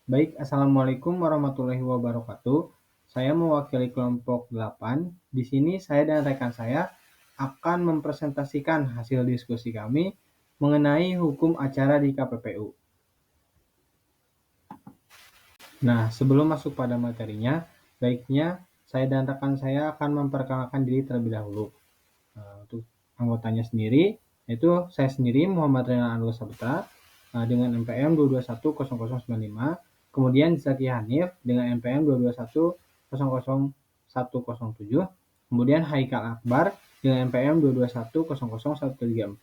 Baik, Assalamualaikum warahmatullahi wabarakatuh. Saya mewakili kelompok 8. Di sini saya dan rekan saya akan mempresentasikan hasil diskusi kami mengenai hukum acara di KPPU. Nah, sebelum masuk pada materinya, baiknya saya dan rekan saya akan memperkenalkan diri terlebih dahulu. Untuk anggotanya sendiri, yaitu saya sendiri Muhammad Renal Anwar Saputra dengan NPM 2210095, kemudian Zaki Hanif dengan NPM 221000107, kemudian Haikal Akbar dengan NPM 221001134,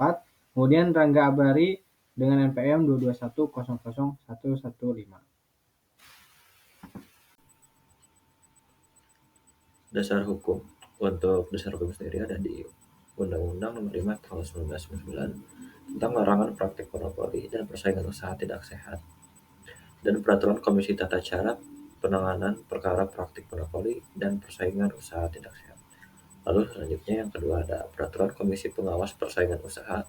kemudian Rangga Abari dengan NPM 221000115. Dasar hukum. Untuk dasar hukum sendiri ada di Undang-Undang Nomor 5 Tahun 1999 tentang larangan praktik monopoli dan persaingan usaha tidak sehat, dan Peraturan Komisi Tata Cara Penanganan Perkara Praktik Monopoli dan Persaingan Usaha Tidak Sehat. Lalu selanjutnya yang kedua ada Peraturan Komisi Pengawas Persaingan Usaha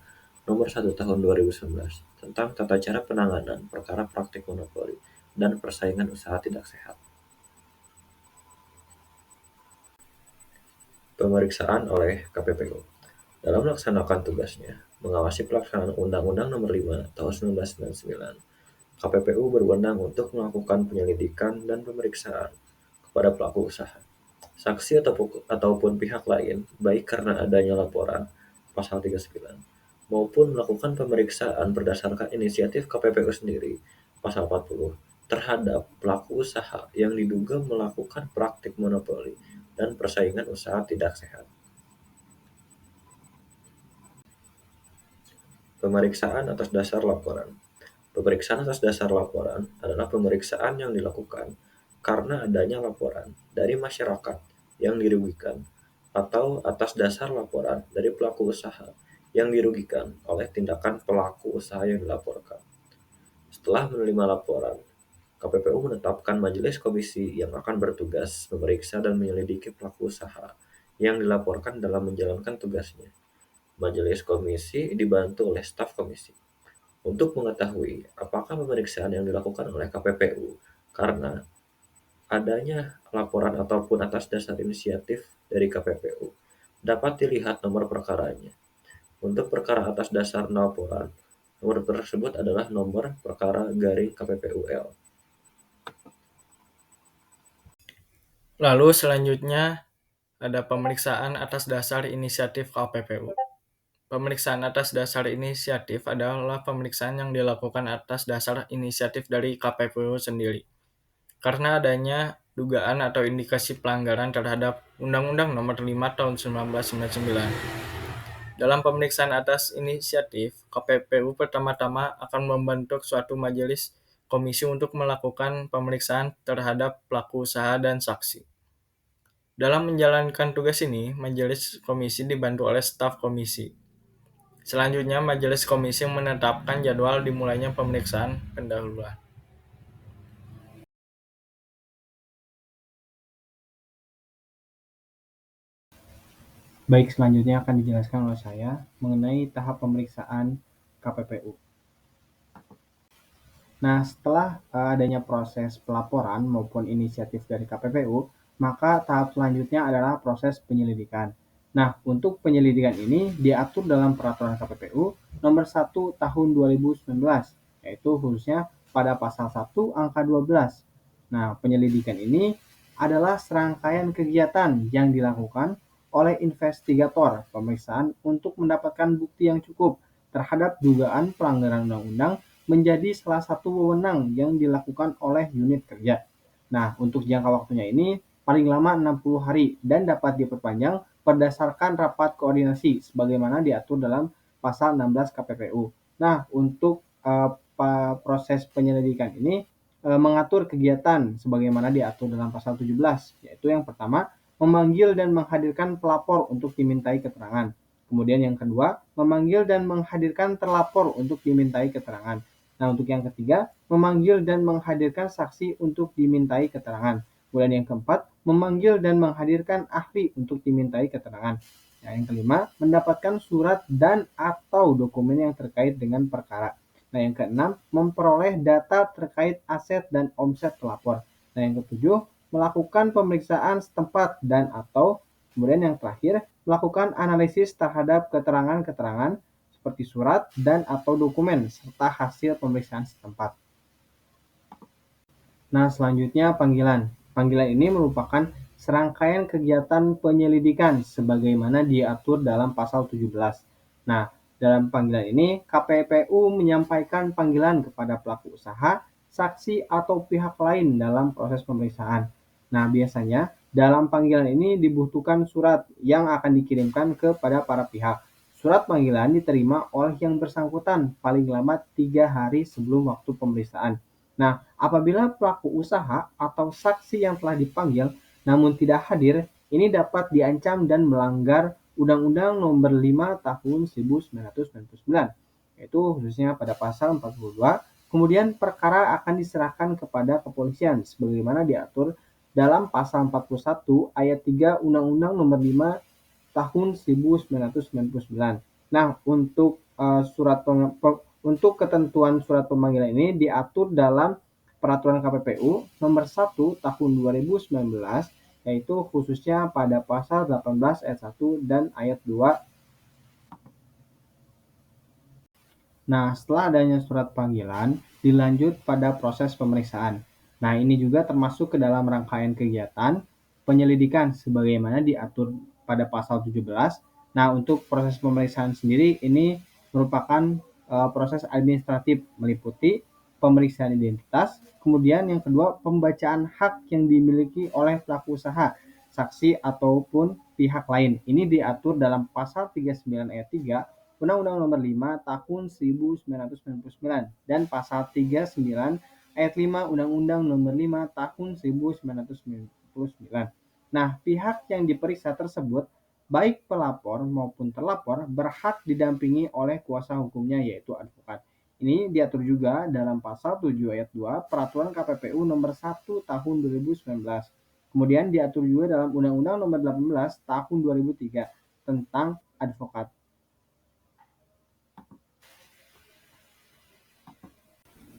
Nomor 1 Tahun 2019 tentang tata cara penanganan perkara praktik monopoli dan persaingan usaha tidak sehat. Pemeriksaan oleh KPPU. Dalam melaksanakan tugasnya, mengawasi pelaksanaan Undang-Undang Nomor 5 Tahun 1999, KPPU berwenang untuk melakukan penyelidikan dan pemeriksaan kepada pelaku usaha, saksi ataupun pihak lain, baik karena adanya laporan pasal 39, maupun melakukan pemeriksaan berdasarkan inisiatif KPPU sendiri pasal 40 terhadap pelaku usaha yang diduga melakukan praktik monopoli dan persaingan usaha tidak sehat. Pemeriksaan atas dasar laporan. Pemeriksaan atas dasar laporan adalah pemeriksaan yang dilakukan karena adanya laporan dari masyarakat yang dirugikan atau atas dasar laporan dari pelaku usaha yang dirugikan oleh tindakan pelaku usaha yang dilaporkan. Setelah menerima laporan, KPPU menetapkan majelis komisi yang akan bertugas memeriksa dan menyelidiki pelaku usaha yang dilaporkan dalam menjalankan tugasnya. Majelis komisi dibantu oleh staf komisi untuk mengetahui apakah pemeriksaan yang dilakukan oleh KPPU karena adanya laporan ataupun atas dasar inisiatif dari KPPU dapat dilihat nomor perkaranya. Untuk perkara atas dasar laporan, nomor tersebut adalah nomor perkara garing KPPUL. Lalu selanjutnya ada pemeriksaan atas dasar inisiatif KPPU. Pemeriksaan atas dasar inisiatif adalah pemeriksaan yang dilakukan atas dasar inisiatif dari KPPU sendiri. Karena adanya dugaan atau indikasi pelanggaran terhadap Undang-Undang Nomor 5 Tahun 1999. Dalam pemeriksaan atas inisiatif, KPPU pertama-tama akan membentuk suatu majelis komisi untuk melakukan pemeriksaan terhadap pelaku usaha dan saksi. Dalam menjalankan tugas ini, majelis komisi dibantu oleh staf komisi. Selanjutnya, majelis komisi menetapkan jadwal dimulainya pemeriksaan pendahuluan. Baik, selanjutnya akan dijelaskan oleh saya mengenai tahap pemeriksaan KPPU. Nah, setelah adanya proses pelaporan maupun inisiatif dari KPPU, maka tahap selanjutnya adalah proses penyelidikan. Nah, untuk penyelidikan ini diatur dalam Peraturan KPPU Nomor 1 Tahun 2019, yaitu khususnya pada pasal 1 angka 12. Nah, penyelidikan ini adalah serangkaian kegiatan yang dilakukan oleh investigator pemeriksaan untuk mendapatkan bukti yang cukup terhadap dugaan pelanggaran undang-undang menjadi salah satu wewenang yang dilakukan oleh unit kerja. Nah, untuk jangka waktunya ini paling lama 60 hari dan dapat diperpanjang berdasarkan rapat koordinasi sebagaimana diatur dalam pasal 16 KPPU. Nah, untuk proses penyelidikan ini mengatur kegiatan sebagaimana diatur dalam pasal 17, yaitu yang pertama memanggil dan menghadirkan pelapor untuk dimintai keterangan. Kemudian yang kedua, memanggil dan menghadirkan terlapor untuk dimintai keterangan. Nah, untuk yang ketiga, memanggil dan menghadirkan saksi untuk dimintai keterangan. Kemudian yang keempat, memanggil dan menghadirkan ahli untuk dimintai keterangan. Nah, yang kelima, mendapatkan surat dan atau dokumen yang terkait dengan perkara. Nah, yang keenam, memperoleh data terkait aset dan omset pelapor. Nah, yang ketujuh, melakukan pemeriksaan setempat dan atau kemudian yang terakhir, melakukan analisis terhadap keterangan-keterangan seperti surat dan atau dokumen serta hasil pemeriksaan setempat. Nah, selanjutnya panggilan. Panggilan ini merupakan serangkaian kegiatan penyelidikan sebagaimana diatur dalam pasal 17. Nah, dalam panggilan ini KPPU menyampaikan panggilan kepada pelaku usaha, saksi atau pihak lain dalam proses pemeriksaan. Nah, biasanya dalam panggilan ini dibutuhkan surat yang akan dikirimkan kepada para pihak. Surat panggilan diterima oleh yang bersangkutan paling lambat 3 hari sebelum waktu pemeriksaan. Nah, apabila pelaku usaha atau saksi yang telah dipanggil namun tidak hadir, ini dapat diancam dan melanggar Undang-Undang Nomor 5 Tahun 1999, yaitu khususnya pada pasal 42. Kemudian perkara akan diserahkan kepada kepolisian sebagaimana diatur dalam pasal 41 ayat 3 Undang-Undang Nomor 5 Tahun 1999. Nah, untuk ketentuan surat pemanggilan ini diatur dalam Peraturan KPPU Nomor 1 Tahun 2019, yaitu khususnya pada pasal 18 ayat 1 dan ayat 2. Nah, setelah adanya surat panggilan, dilanjut pada proses pemeriksaan. Nah, ini juga termasuk ke dalam rangkaian kegiatan penyelidikan sebagaimana diatur pada pasal 17. Nah, untuk proses pemeriksaan sendiri ini merupakan proses administratif meliputi pemeriksaan identitas, kemudian yang kedua pembacaan hak yang dimiliki oleh pelaku usaha, saksi ataupun pihak lain. Ini diatur dalam pasal 39 ayat 3 Undang-Undang Nomor 5 Tahun 1999 dan pasal 39 ayat 5 Undang-Undang Nomor 5 Tahun 1999. Nah, pihak yang diperiksa tersebut baik pelapor maupun terlapor berhak didampingi oleh kuasa hukumnya yaitu advokat. Ini diatur juga dalam pasal 7 ayat 2 Peraturan KPPU Nomor 1 Tahun 2019. Kemudian diatur juga dalam Undang-Undang Nomor 18 Tahun 2003 tentang advokat.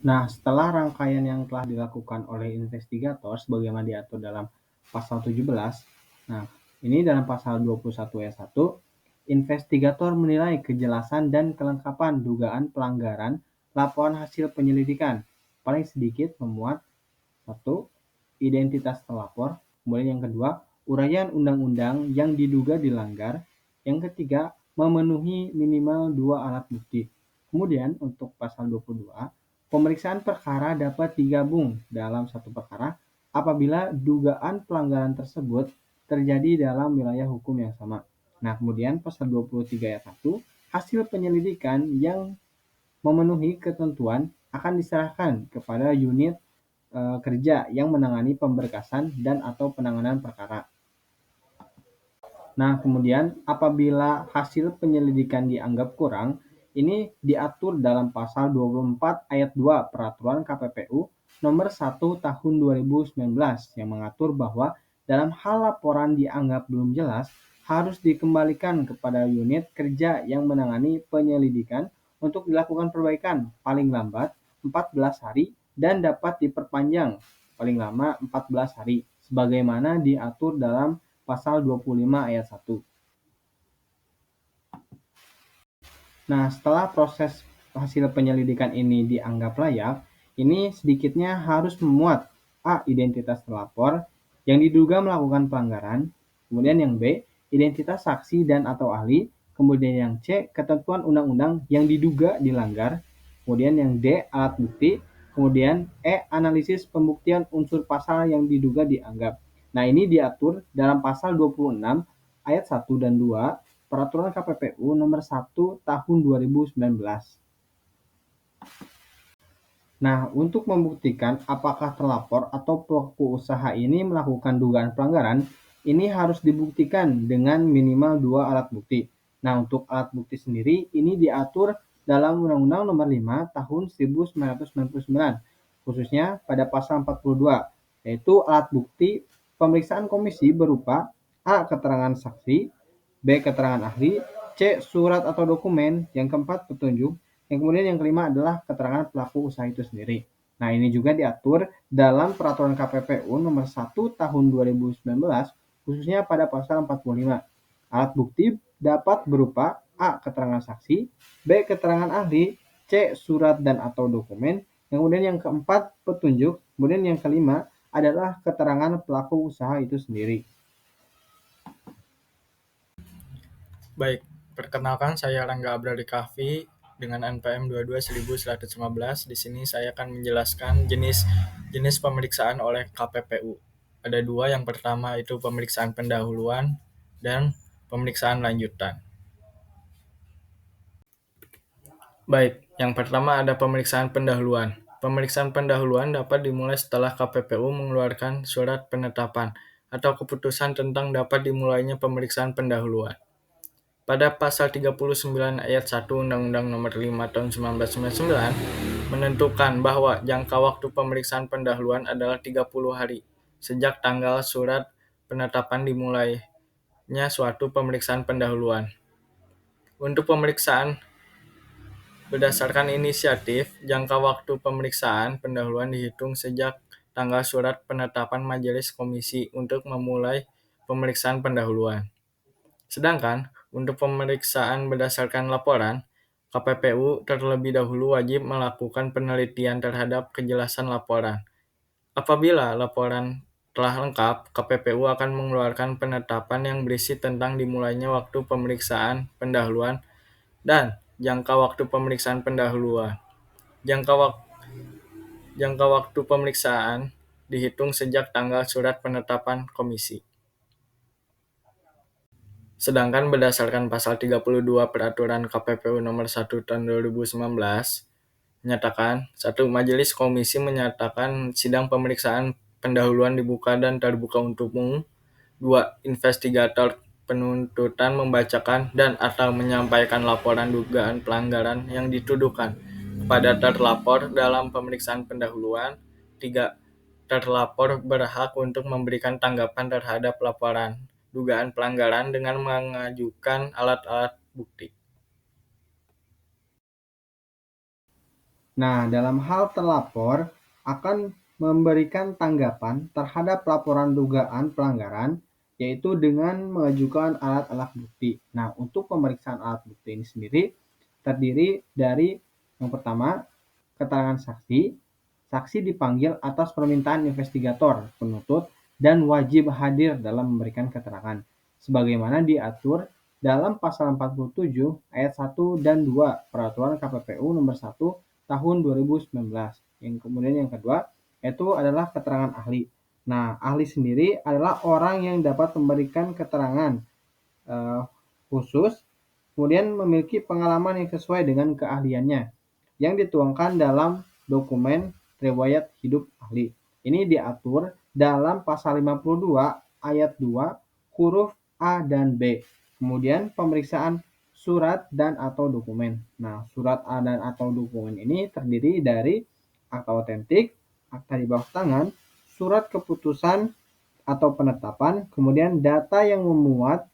Nah, setelah rangkaian yang telah dilakukan oleh investigator sebagaimana diatur dalam pasal 17, nah, ini dalam pasal 21 ayat 1, investigator menilai kejelasan dan kelengkapan dugaan pelanggaran laporan hasil penyelidikan. Paling sedikit memuat 1. Identitas terlapor, kemudian yang kedua, uraian undang-undang yang diduga dilanggar, yang ketiga, memenuhi minimal 2 alat bukti. Kemudian untuk pasal 22, pemeriksaan perkara dapat digabung dalam satu perkara apabila dugaan pelanggaran tersebut terjadi dalam wilayah hukum yang sama. Nah, kemudian pasal 23 ayat 1, hasil penyelidikan yang memenuhi ketentuan akan diserahkan kepada unit kerja yang menangani pemberkasan dan atau penanganan perkara. Nah, kemudian apabila hasil penyelidikan dianggap kurang, ini diatur dalam pasal 24 ayat 2 Peraturan KPPU Nomor 1 Tahun 2019 yang mengatur bahwa dalam hal laporan dianggap belum jelas, harus dikembalikan kepada unit kerja yang menangani penyelidikan untuk dilakukan perbaikan paling lambat 14 hari dan dapat diperpanjang paling lama 14 hari sebagaimana diatur dalam pasal 25 ayat 1. Nah, setelah proses hasil penyelidikan ini dianggap layak, ini sedikitnya harus memuat A. Identitas terlapor yang diduga melakukan pelanggaran, kemudian yang B. Identitas saksi dan atau ahli, kemudian yang C. Ketentuan undang-undang yang diduga dilanggar, kemudian yang D. Alat bukti, kemudian E. Analisis pembuktian unsur pasal yang diduga dianggap. Nah, ini diatur dalam pasal 26 ayat 1 dan 2 Peraturan KPPU Nomor 1 Tahun 2019. Nah, untuk membuktikan apakah terlapor atau pelaku usaha ini melakukan dugaan pelanggaran, ini harus dibuktikan dengan minimal 2 alat bukti. Nah, untuk alat bukti sendiri ini diatur dalam Undang-Undang Nomor 5 Tahun 1999, khususnya pada pasal 42, yaitu alat bukti pemeriksaan komisi berupa A. Keterangan saksi, B. Keterangan ahli, C. Surat atau dokumen, yang keempat petunjuk, Yang kemudian yang kelima adalah keterangan pelaku usaha itu sendiri. Nah, ini juga diatur dalam Peraturan KPPU Nomor 1 Tahun 2019, khususnya pada pasal 45. Alat bukti dapat berupa A. Keterangan saksi, B. Keterangan ahli, C. Surat dan atau dokumen, kemudian yang keempat petunjuk, kemudian yang kelima adalah keterangan pelaku usaha itu sendiri. Baik, perkenalkan saya Rangga Abrali Kahfi dengan NPM 22.1115. Di sini saya akan menjelaskan jenis pemeriksaan oleh KPPU. Ada dua, yang pertama itu pemeriksaan pendahuluan dan pemeriksaan lanjutan. Baik, yang pertama ada pemeriksaan pendahuluan. Pemeriksaan pendahuluan dapat dimulai setelah KPPU mengeluarkan surat penetapan atau keputusan tentang dapat dimulainya pemeriksaan pendahuluan. Pada pasal 39 ayat 1 Undang-Undang Nomor 5 Tahun 1999 menentukan bahwa jangka waktu pemeriksaan pendahuluan adalah 30 hari sejak tanggal surat penetapan dimulainya suatu pemeriksaan pendahuluan. Untuk pemeriksaan berdasarkan inisiatif, jangka waktu pemeriksaan pendahuluan dihitung sejak tanggal surat penetapan Majelis Komisi untuk memulai pemeriksaan pendahuluan. Sedangkan untuk pemeriksaan berdasarkan laporan, KPPU terlebih dahulu wajib melakukan penelitian terhadap kejelasan laporan. Apabila laporan telah lengkap, KPPU akan mengeluarkan penetapan yang berisi tentang dimulainya waktu pemeriksaan pendahuluan dan jangka waktu pemeriksaan pendahuluan. Jangka waktu pemeriksaan dihitung sejak tanggal surat penetapan komisi. Sedangkan berdasarkan pasal 32 Peraturan KPPU Nomor 1 Tahun 2019 menyatakan, 1. Majelis Komisi menyatakan sidang pemeriksaan pendahuluan dibuka dan terbuka untuk umum. 2. Investigator penuntutan membacakan dan atau menyampaikan laporan dugaan pelanggaran yang dituduhkan kepada terlapor dalam pemeriksaan pendahuluan. 3. Terlapor berhak untuk memberikan tanggapan terhadap laporan dugaan pelanggaran dengan mengajukan alat-alat bukti. Nah, dalam hal terlapor akan memberikan tanggapan terhadap laporan dugaan pelanggaran, yaitu dengan mengajukan alat-alat bukti. Nah, untuk pemeriksaan alat bukti ini sendiri terdiri dari yang pertama, keterangan saksi. Saksi dipanggil atas permintaan investigator, penuntut, dan wajib hadir dalam memberikan keterangan, sebagaimana diatur dalam pasal 47 ayat 1 dan 2 Peraturan KPPU Nomor 1 Tahun 2019. Yang kemudian yang kedua, yaitu adalah keterangan ahli. Nah, ahli sendiri adalah orang yang dapat memberikan keterangan khusus, kemudian memiliki pengalaman yang sesuai dengan keahliannya, yang dituangkan dalam dokumen riwayat hidup ahli. Ini diatur dalam pasal 52 ayat 2 huruf A dan B. Kemudian pemeriksaan surat dan atau dokumen. Nah, surat A dan atau dokumen ini terdiri dari akta otentik, akta di bawah tangan, surat keputusan atau penetapan, kemudian data yang memuat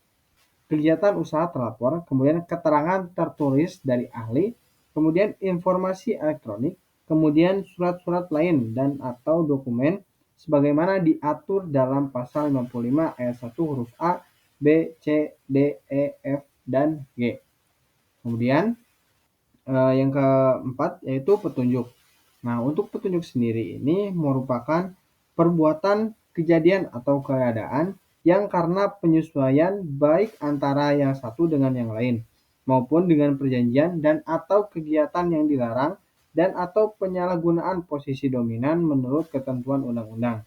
kegiatan usaha terlapor, kemudian keterangan tertulis dari ahli, kemudian informasi elektronik, kemudian surat-surat lain dan atau dokumen sebagaimana diatur dalam pasal 55 ayat 1 huruf A, B, C, D, E, F, dan G. Kemudian yang keempat yaitu petunjuk. Nah, untuk petunjuk sendiri ini merupakan perbuatan kejadian atau keadaan yang karena penyesuaian baik antara yang satu dengan yang lain, maupun dengan perjanjian dan atau kegiatan yang dilarang dan atau penyalahgunaan posisi dominan menurut ketentuan undang-undang.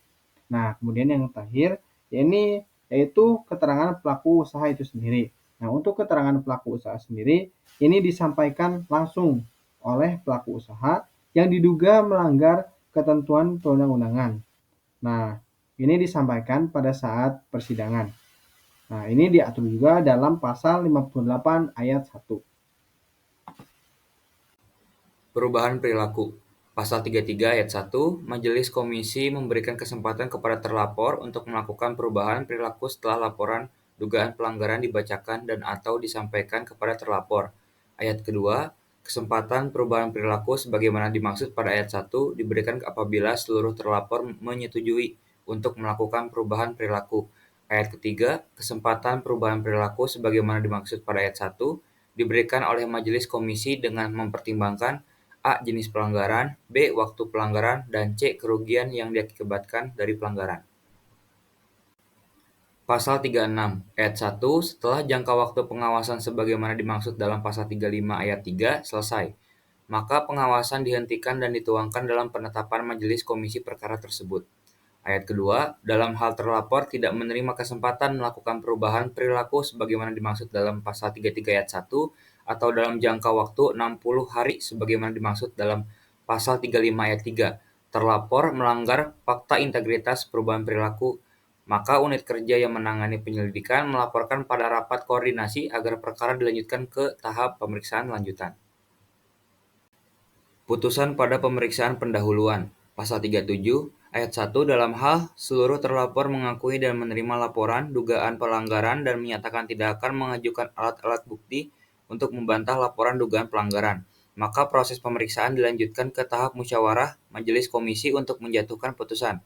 Nah, kemudian yang terakhir, ini yaitu keterangan pelaku usaha itu sendiri. Nah, untuk keterangan pelaku usaha sendiri, ini disampaikan langsung oleh pelaku usaha yang diduga melanggar ketentuan perundang-undangan. Nah, ini disampaikan pada saat persidangan. Nah, ini diatur juga dalam pasal 58 ayat 1. Perubahan perilaku. Pasal 33 ayat 1, Majelis Komisi memberikan kesempatan kepada terlapor untuk melakukan perubahan perilaku setelah laporan dugaan pelanggaran dibacakan dan atau disampaikan kepada terlapor. Ayat kedua, Kesempatan perubahan perilaku sebagaimana dimaksud pada ayat 1 diberikan apabila seluruh terlapor menyetujui untuk melakukan perubahan perilaku. Ayat ketiga, kesempatan perubahan perilaku sebagaimana dimaksud pada ayat 1 diberikan oleh majelis komisi dengan mempertimbangkan A. Jenis pelanggaran, B. Waktu pelanggaran, dan C. Kerugian yang diakibatkan dari pelanggaran. Pasal 36 ayat 1 setelah jangka waktu pengawasan sebagaimana dimaksud dalam pasal 35 ayat 3 selesai, maka pengawasan dihentikan dan dituangkan dalam penetapan majelis komisi perkara tersebut. Ayat kedua, dalam hal terlapor tidak menerima kesempatan melakukan perubahan perilaku sebagaimana dimaksud dalam pasal 33 ayat 1 atau dalam jangka waktu 60 hari sebagaimana dimaksud dalam pasal 35 ayat 3, terlapor melanggar fakta integritas perubahan perilaku, maka unit kerja yang menangani penyelidikan melaporkan pada rapat koordinasi agar perkara dilanjutkan ke tahap pemeriksaan lanjutan. Putusan pada pemeriksaan pendahuluan. Pasal 37 ayat 1 dalam hal seluruh terlapor mengakui dan menerima laporan dugaan pelanggaran dan menyatakan tidak akan mengajukan alat-alat bukti untuk membantah laporan dugaan pelanggaran, maka proses pemeriksaan dilanjutkan ke tahap musyawarah majelis komisi untuk menjatuhkan putusan.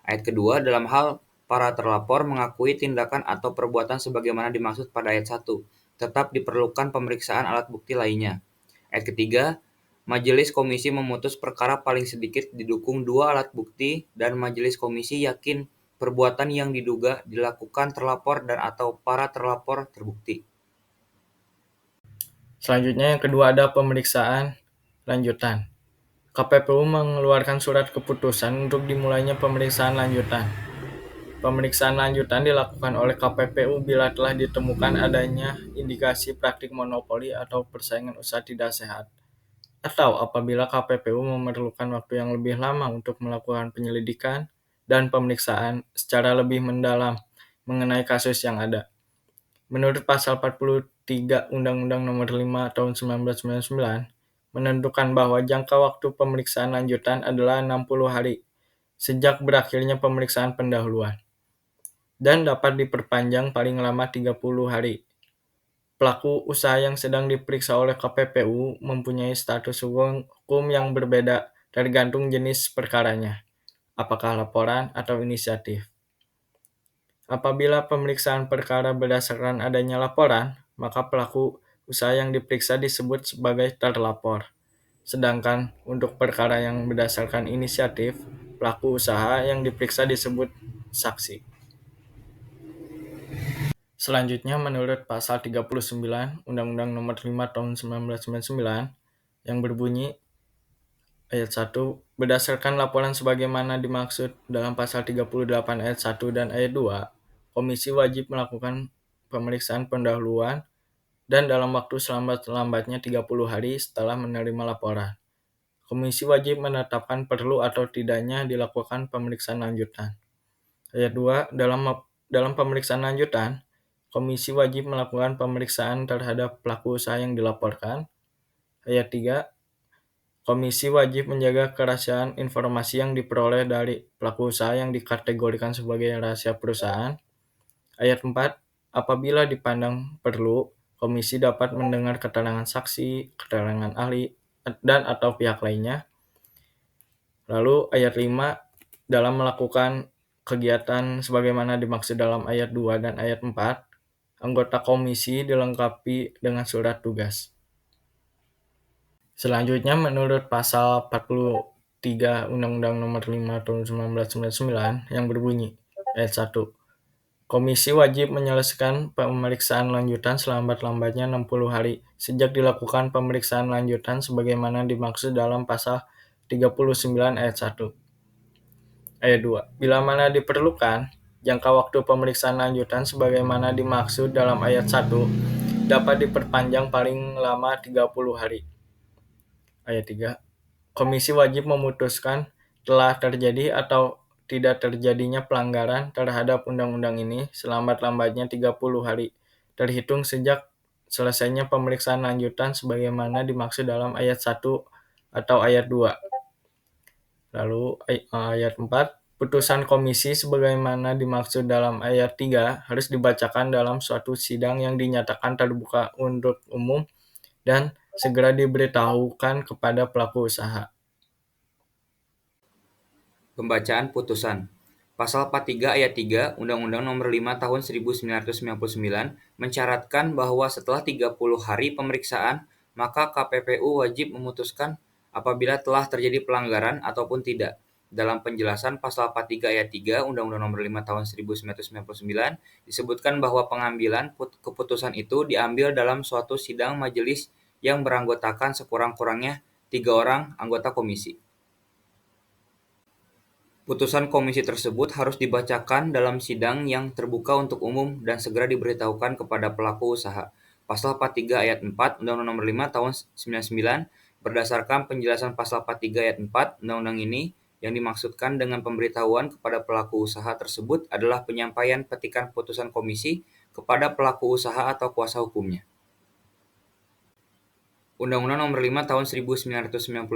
Ayat kedua, dalam hal para terlapor mengakui tindakan atau perbuatan sebagaimana dimaksud pada ayat 1, tetap diperlukan pemeriksaan alat bukti lainnya. Ayat ketiga, majelis komisi memutus perkara paling sedikit didukung 2 alat bukti dan majelis komisi yakin perbuatan yang diduga dilakukan terlapor dan atau para terlapor terbukti. Selanjutnya yang kedua ada pemeriksaan lanjutan. KPPU mengeluarkan surat keputusan untuk dimulainya pemeriksaan lanjutan. Pemeriksaan lanjutan dilakukan oleh KPPU bila telah ditemukan adanya indikasi praktik monopoli atau persaingan usaha tidak sehat, atau apabila KPPU memerlukan waktu yang lebih lama untuk melakukan penyelidikan dan pemeriksaan secara lebih mendalam mengenai kasus yang ada. Menurut pasal 43 Undang-Undang Nomor 5 Tahun 1999, menentukan bahwa jangka waktu pemeriksaan lanjutan adalah 60 hari sejak berakhirnya pemeriksaan pendahuluan dan dapat diperpanjang paling lama 30 hari. Pelaku usaha yang sedang diperiksa oleh KPPU mempunyai status hukum yang berbeda tergantung jenis perkaranya, apakah laporan atau inisiatif. Apabila pemeriksaan perkara berdasarkan adanya laporan, maka pelaku usaha yang diperiksa disebut sebagai terlapor. Sedangkan untuk perkara yang berdasarkan inisiatif, pelaku usaha yang diperiksa disebut saksi. Selanjutnya menurut pasal 39 Undang-Undang Nomor 5 Tahun 1999 yang berbunyi ayat 1, berdasarkan laporan sebagaimana dimaksud dalam pasal 38 ayat 1 dan ayat 2, komisi wajib melakukan pemeriksaan pendahuluan dan dalam waktu selambat-lambatnya 30 hari setelah menerima laporan. Komisi wajib menetapkan perlu atau tidaknya dilakukan pemeriksaan lanjutan. Ayat 2, dalam pemeriksaan lanjutan, komisi wajib melakukan pemeriksaan terhadap pelaku usaha yang dilaporkan. Ayat 3, komisi wajib menjaga kerahasiaan informasi yang diperoleh dari pelaku usaha yang dikategorikan sebagai rahasia perusahaan. Ayat 4, apabila dipandang perlu, komisi dapat mendengar keterangan saksi, keterangan ahli, dan atau pihak lainnya. Lalu ayat 5, dalam melakukan kegiatan sebagaimana dimaksud dalam ayat 2 dan ayat 4, anggota komisi dilengkapi dengan surat tugas. Selanjutnya menurut pasal 43 Undang-Undang Nomor 5 Tahun 1999 yang berbunyi ayat 1, komisi wajib menyelesaikan pemeriksaan lanjutan selambat-lambatnya 60 hari sejak dilakukan pemeriksaan lanjutan sebagaimana dimaksud dalam pasal 39 ayat 1. Ayat 2. Bila mana diperlukan, jangka waktu pemeriksaan lanjutan sebagaimana dimaksud dalam ayat 1 dapat diperpanjang paling lama 30 hari. Ayat 3. Komisi wajib memutuskan telah terjadi atau tidak terjadinya pelanggaran terhadap undang-undang ini selambat-lambatnya 30 hari terhitung sejak selesainya pemeriksaan lanjutan sebagaimana dimaksud dalam ayat 1 atau ayat 2. Lalu ayat 4, putusan komisi sebagaimana dimaksud dalam ayat 3 harus dibacakan dalam suatu sidang yang dinyatakan terbuka untuk umum dan segera diberitahukan kepada pelaku usaha. Pembacaan putusan. Pasal 43 ayat 3 Undang-Undang Nomor 5 Tahun 1999 mencaratkan bahwa setelah 30 hari pemeriksaan, maka KPPU wajib memutuskan apabila telah terjadi pelanggaran ataupun tidak. Dalam penjelasan pasal 43 ayat 3 Undang-Undang Nomor 5 Tahun 1999 disebutkan bahwa pengambilan keputusan itu diambil dalam suatu sidang majelis yang beranggotakan sekurang-kurangnya 3 orang anggota komisi. Putusan komisi tersebut harus dibacakan dalam sidang yang terbuka untuk umum dan segera diberitahukan kepada pelaku usaha. Pasal 43 ayat 4 Undang-Undang Nomor 5 Tahun 1999 berdasarkan penjelasan pasal 43 ayat 4 Undang-Undang ini, yang dimaksudkan dengan pemberitahuan kepada pelaku usaha tersebut adalah penyampaian petikan putusan komisi kepada pelaku usaha atau kuasa hukumnya. Undang-Undang Nomor 5 Tahun 1999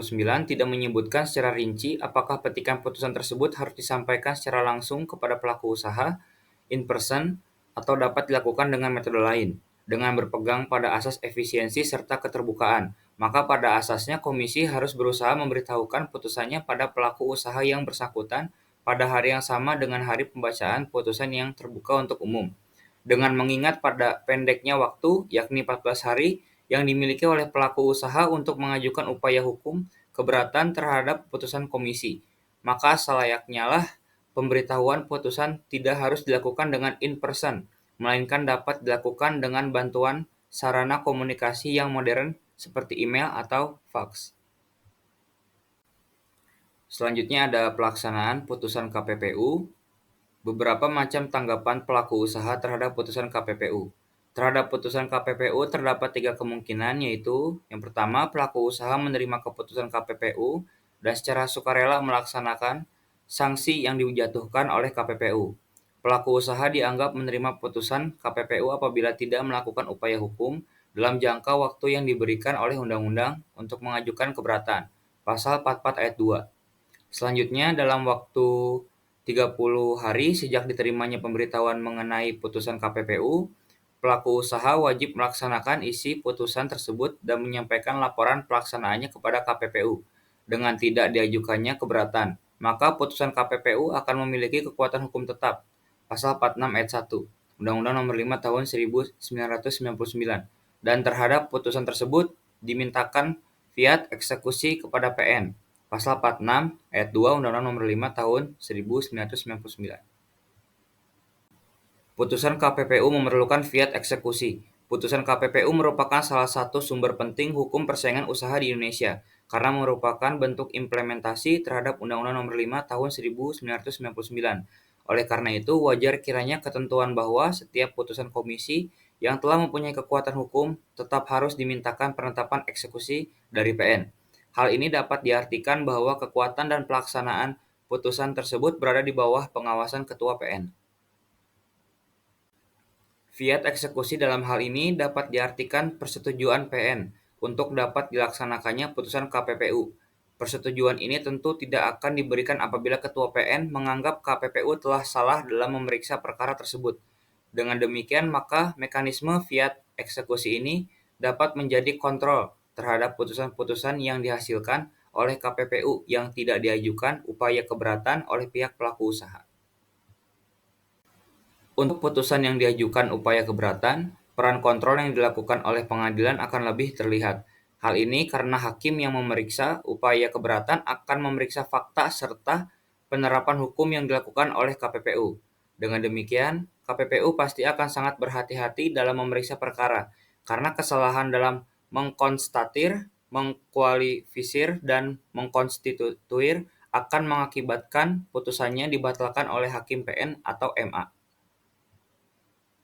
tidak menyebutkan secara rinci apakah petikan putusan tersebut harus disampaikan secara langsung kepada pelaku usaha, in person, atau dapat dilakukan dengan metode lain. Dengan berpegang pada asas efisiensi serta keterbukaan, maka pada asasnya komisi harus berusaha memberitahukan putusannya pada pelaku usaha yang bersangkutan pada hari yang sama dengan hari pembacaan putusan yang terbuka untuk umum. Dengan mengingat pada pendeknya waktu, yakni 14 hari, yang dimiliki oleh pelaku usaha untuk mengajukan upaya hukum keberatan terhadap putusan komisi, maka selayaknya lah pemberitahuan putusan tidak harus dilakukan dengan in person, melainkan dapat dilakukan dengan bantuan sarana komunikasi yang modern seperti email atau fax. Selanjutnya ada pelaksanaan putusan KPPU. Beberapa macam tanggapan pelaku usaha terhadap putusan KPPU. Terhadap putusan KPPU terdapat 3 kemungkinan, yaitu yang pertama, pelaku usaha menerima keputusan KPPU dan secara sukarela melaksanakan sanksi yang dijatuhkan oleh KPPU. Pelaku usaha dianggap menerima putusan KPPU apabila tidak melakukan upaya hukum dalam jangka waktu yang diberikan oleh undang-undang untuk mengajukan keberatan. Pasal 44 ayat 2. Selanjutnya, dalam waktu 30 hari sejak diterimanya pemberitahuan mengenai putusan KPPU, pelaku usaha wajib melaksanakan isi putusan tersebut dan menyampaikan laporan pelaksanaannya kepada KPPU. Dengan tidak diajukannya keberatan, maka putusan KPPU akan memiliki kekuatan hukum tetap. Pasal 46 ayat 1 Undang-Undang Nomor 5 Tahun 1999, dan terhadap putusan tersebut dimintakan fiat eksekusi kepada PN. Pasal 46 ayat 2 Undang-Undang Nomor 5 Tahun 1999. Putusan KPPU memerlukan fiat eksekusi. Putusan KPPU merupakan salah satu sumber penting hukum persaingan usaha di Indonesia karena merupakan bentuk implementasi terhadap Undang-Undang Nomor 5 Tahun 1999. Oleh karena itu, wajar kiranya ketentuan bahwa setiap putusan komisi yang telah mempunyai kekuatan hukum tetap harus dimintakan penetapan eksekusi dari PN. Hal ini dapat diartikan bahwa kekuatan dan pelaksanaan putusan tersebut berada di bawah pengawasan Ketua PN. Fiat eksekusi dalam hal ini dapat diartikan persetujuan PN untuk dapat dilaksanakannya putusan KPPU. Persetujuan ini tentu tidak akan diberikan apabila Ketua PN menganggap KPPU telah salah dalam memeriksa perkara tersebut. Dengan demikian, maka mekanisme fiat eksekusi ini dapat menjadi kontrol terhadap putusan-putusan yang dihasilkan oleh KPPU yang tidak diajukan upaya keberatan oleh pihak pelaku usaha. Untuk putusan yang diajukan upaya keberatan, peran kontrol yang dilakukan oleh pengadilan akan lebih terlihat. Hal ini karena hakim yang memeriksa upaya keberatan akan memeriksa fakta serta penerapan hukum yang dilakukan oleh KPPU. Dengan demikian, KPPU pasti akan sangat berhati-hati dalam memeriksa perkara, karena kesalahan dalam mengkonstatir, mengkualifisir, dan mengkonstituir akan mengakibatkan putusannya dibatalkan oleh Hakim PN atau MA.